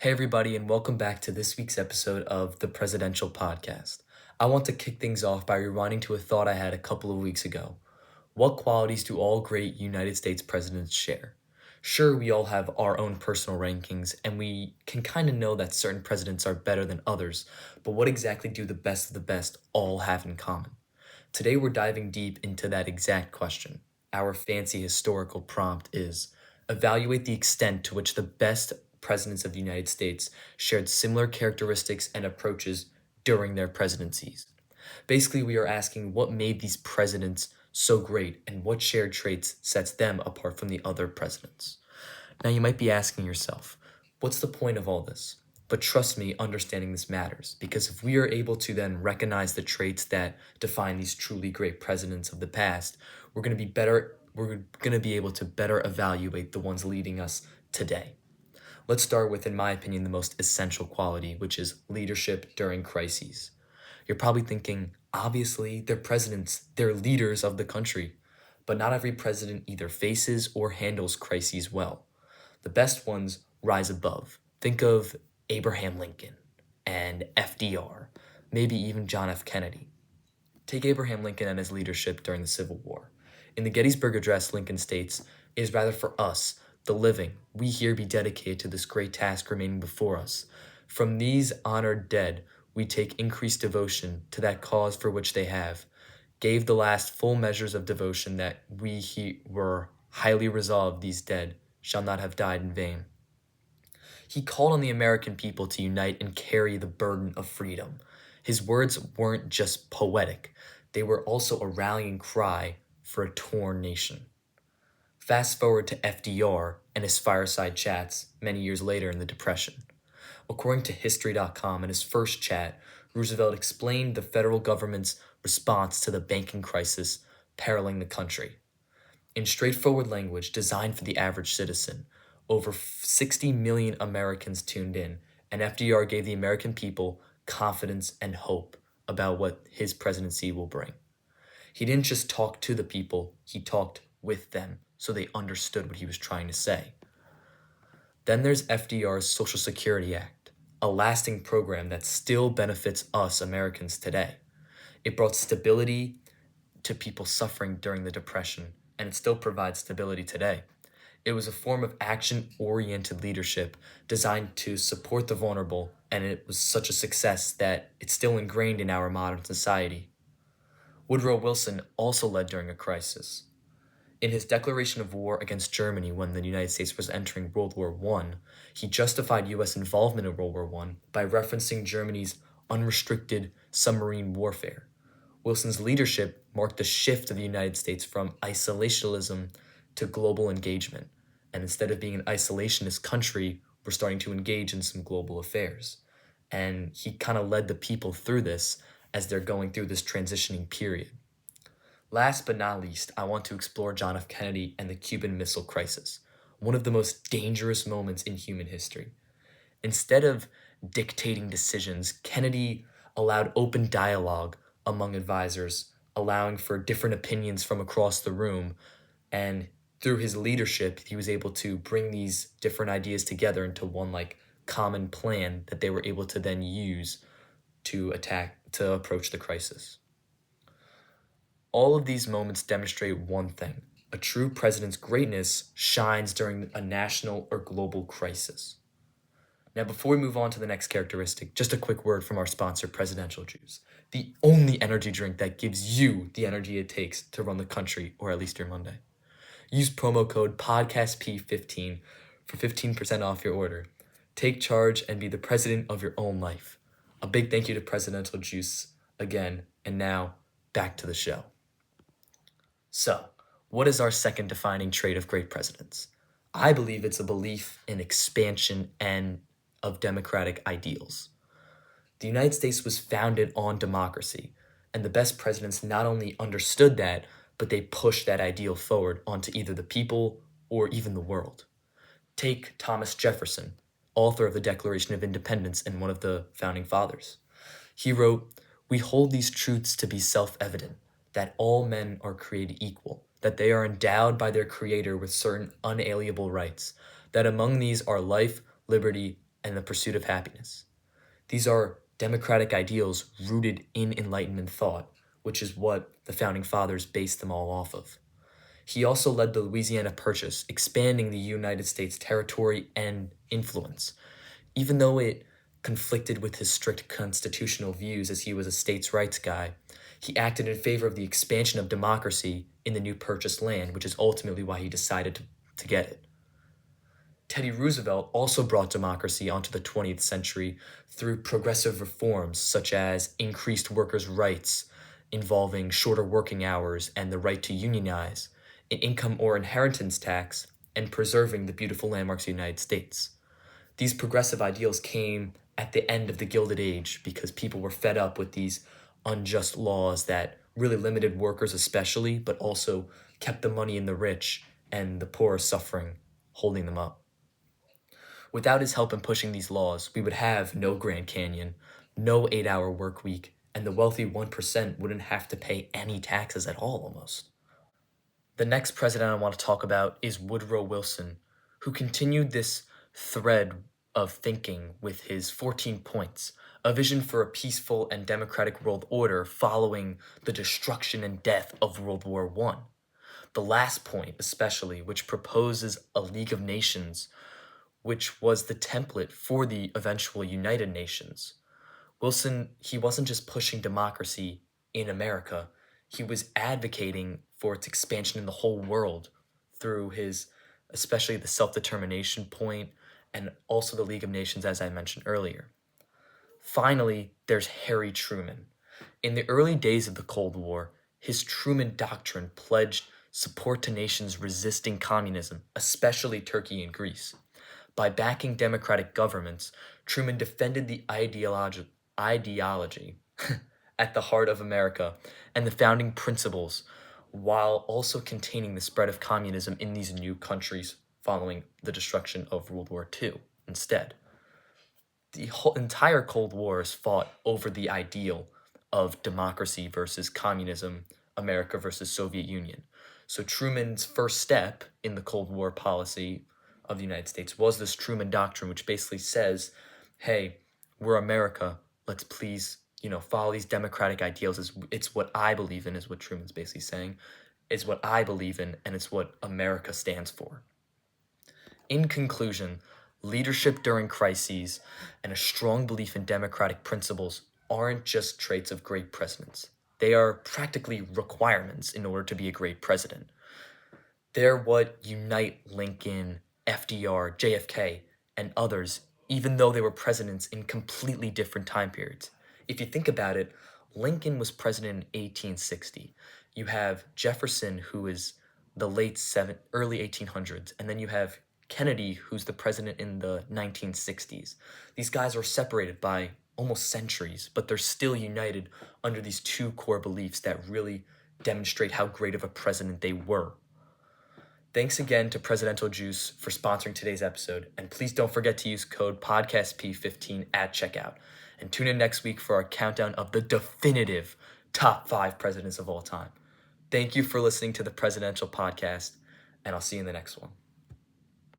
Hey, everybody, and welcome back to this week's episode of the Presidential Podcast. I want to kick things off by rewinding to a thought I had a couple of weeks ago. What qualities do all great United States presidents share? Sure, we all have our own personal rankings, and we can kind of know that certain presidents are better than others, but what exactly do the best of the best all have in common? Today, we're diving deep into that exact question. Our fancy historical prompt is evaluate the extent to which the best presidents of the United States shared similar characteristics and approaches during their presidencies. Basically, we are asking what made these presidents so great and what shared traits sets them apart from the other presidents. Now, you might be asking yourself, what's the point of all this? But trust me, understanding this matters because if we are able to then recognize the traits that define these truly great presidents of the past, we're going to be able to better evaluate the ones leading us today. Let's start with, in my opinion, the most essential quality, which is leadership during crises. You're probably thinking, obviously, they're presidents, they're leaders of the country, but not every president either faces or handles crises well. The best ones rise above. Think of Abraham Lincoln and FDR, maybe even John F. Kennedy. Take Abraham Lincoln and his leadership during the Civil War. In the Gettysburg Address, Lincoln states, "It is rather for us, the living, we here be dedicated to this great task remaining before us. From these honored dead, we take increased devotion to that cause for which they have, gave the last full measures of devotion that were highly resolved these dead shall not have died in vain." He called on the American people to unite and carry the burden of freedom. His words weren't just poetic, they were also a rallying cry for a torn nation. Fast forward to FDR and his fireside chats many years later in the Depression. According to History.com, in his first chat, Roosevelt explained the federal government's response to the banking crisis periling the country. In straightforward language designed for the average citizen, over 60 million Americans tuned in, and FDR gave the American people confidence and hope about what his presidency will bring. He didn't just talk to the people, he talked with them so they understood what he was trying to say. Then there's FDR's Social Security Act, a lasting program that still benefits us Americans today. It brought stability to people suffering during the Depression, and it still provides stability today. It was a form of action-oriented leadership designed to support the vulnerable, and it was such a success that it's still ingrained in our modern society. Woodrow Wilson also led during a crisis. In his declaration of war against Germany when the United States was entering World War I, he justified U.S. involvement in World War I by referencing Germany's unrestricted submarine warfare. Wilson's leadership marked the shift of the United States from isolationism to global engagement, and instead of being an isolationist country, we're starting to engage in some global affairs. And he kind of led the people through this as they're going through this transitioning period. Last but not least, I want to explore John F. Kennedy and the Cuban Missile Crisis, one of the most dangerous moments in human history. Instead of dictating decisions, Kennedy allowed open dialogue among advisors, allowing for different opinions from across the room, and through his leadership, he was able to bring these different ideas together into one common plan that they were able to then use to approach the crisis. All of these moments demonstrate one thing: a true president's greatness shines during a national or global crisis. Now, before we move on to the next characteristic, just a quick word from our sponsor, Presidential Juice, the only energy drink that gives you the energy it takes to run the country, or at least your Monday. Use promo code PODCASTP15 for 15% off your order. Take charge and be the president of your own life. A big thank you to Presidential Juice again, and now back to the show. So, what is our second defining trait of great presidents? I believe it's a belief in expansion and of democratic ideals. The United States was founded on democracy, and the best presidents not only understood that, but they pushed that ideal forward onto either the people or even the world. Take Thomas Jefferson, author of the Declaration of Independence and one of the founding fathers. He wrote, "We hold these truths to be self-evident, that all men are created equal, that they are endowed by their Creator with certain unalienable rights, that among these are life, liberty, and the pursuit of happiness. These are democratic ideals rooted in Enlightenment thought, which is what the founding fathers based them all off of. He also led the Louisiana Purchase, expanding the United States territory and influence. Even though it conflicted with his strict constitutional views as he was a states' rights guy, he acted in favor of the expansion of democracy in the new purchased land, which is ultimately why he decided to get it. Teddy Roosevelt also brought democracy onto the 20th century through progressive reforms such as increased workers' rights involving shorter working hours and the right to unionize, an income or inheritance tax, and preserving the beautiful landmarks of the United States. These progressive ideals came at the end of the Gilded Age because people were fed up with these unjust laws that really limited workers especially, but also kept the money in the rich and the poor suffering, holding them up. Without his help in pushing these laws, we would have no Grand Canyon, no 8-hour work week, and the wealthy 1% wouldn't have to pay any taxes at all almost. The next president I want to talk about is Woodrow Wilson, who continued this thread of thinking with his 14 points, a vision for a peaceful and democratic world order following the destruction and death of World War I. The last point, especially, which proposes a League of Nations, which was the template for the eventual United Nations. Wilson, he wasn't just pushing democracy in America, he was advocating for its expansion in the whole world through his, especially the self-determination point and also the League of Nations, as I mentioned earlier. Finally, there's Harry Truman. In the early days of the Cold War, his Truman Doctrine pledged support to nations resisting communism, especially Turkey and Greece. By backing democratic governments, Truman defended the ideology at the heart of America and the founding principles, while also containing the spread of communism in these new countries following the destruction of World War II instead. The whole entire Cold War is fought over the ideal of democracy versus communism, America versus Soviet Union. So Truman's first step in the Cold War policy of the United States was this Truman Doctrine, which basically says, hey, we're America, let's please, follow these democratic ideals. It's what I believe in, is what Truman's basically saying. It's what I believe in, and it's what America stands for. In conclusion, leadership during crises and a strong belief in democratic principles aren't just traits of great presidents. They are practically requirements in order to be a great president. They're what unite Lincoln, FDR, JFK, and others, even though they were presidents in completely different time periods. If you think about it, Lincoln was president in 1860. You have Jefferson, who is the early 1800s, and then you have Kennedy, who's the president in the 1960s. These guys are separated by almost centuries, but they're still united under these two core beliefs that really demonstrate how great of a president they were. Thanks again to Presidential Juice for sponsoring today's episode, and please don't forget to use code PODCASTP15 at checkout. And tune in next week for our countdown of the definitive top 5 presidents of all time. Thank you for listening to the Presidential Podcast, and I'll see you in the next one.